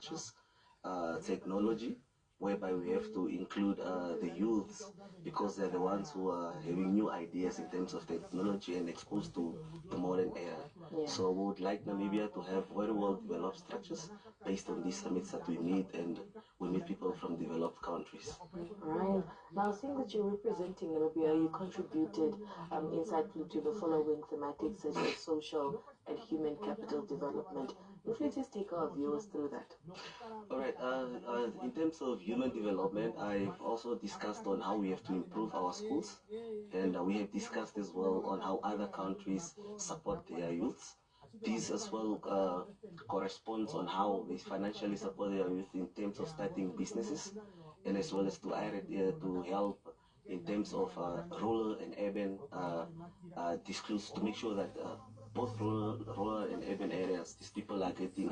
structures, technology, whereby we have to include the youths because they're the ones who are having new ideas in terms of technology and exposed to the modern era. Yeah. So we would like Namibia to have very well developed structures based on these summits that we meet, and we meet people from developed countries. Right. Now, seeing that you're representing Namibia, you contributed insightfully to the following thematics such as social and human capital development. If you just take our viewers through that. All right. In terms of human development, I've also discussed on how we have to improve our schools, and we have discussed as well on how other countries support their youths. This as well corresponds on how they financially support their youth in terms of starting businesses, and as well as to help in terms of rural and urban disclose to make sure that both rural and urban areas, these people are getting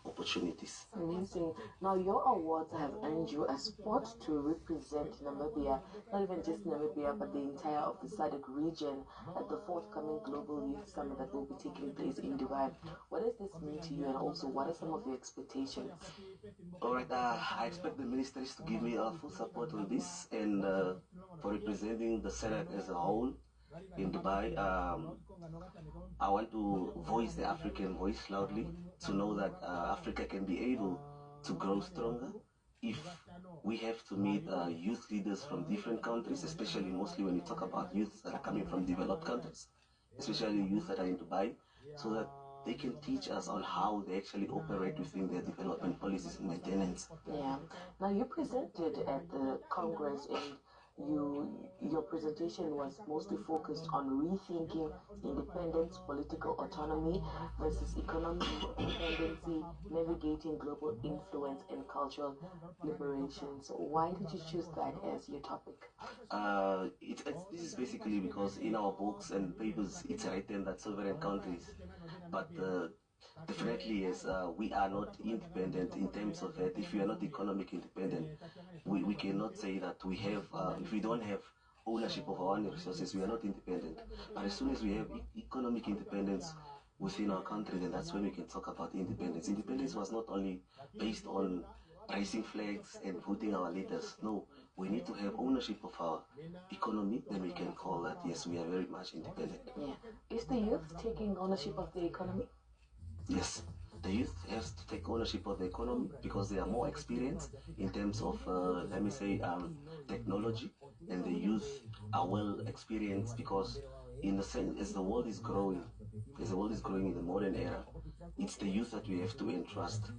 opportunities. Amazing. Now, your awards have earned you a spot to represent Namibia, not even just Namibia, but the entire of the SADC region at the forthcoming Global Youth Summit that will be taking place in Dubai. What does this mean to you, and also what are some of your expectations? All right, I expect the ministries to give me full support on this, and for representing the SADC as a whole in Dubai. I want to voice the African voice loudly to know that Africa can be able to grow stronger if we have to meet youth leaders from different countries, especially mostly when you talk about youth that are coming from developed countries, especially youth that are in Dubai, so that they can teach us on how they actually operate within their development policies and maintenance. Yeah. Now, you presented at the Congress, and your presentation was mostly focused on rethinking independence, political autonomy versus economic independency, navigating global influence, and cultural liberation. So why did you choose that as your topic? This is basically because in our books and papers it's written that sovereign countries, but definitely yes, we are not independent in terms of that. If we are not economic independent, we cannot say that we have, if we don't have ownership of our own resources, we are not independent. But as soon as we have economic independence within our country, then that's when we can talk about independence. Independence was not only based on raising flags and voting our leaders. No, we need to have ownership of our economy, then we can call that, yes, we are very much independent. Yeah. Is the youth taking ownership of the economy? Yes, the youth has to take ownership of the economy because they are more experienced in terms of, let me say, technology, and the youth are well experienced because, in the sense, as the world is growing, in the modern era, it's the youth that we have to entrust.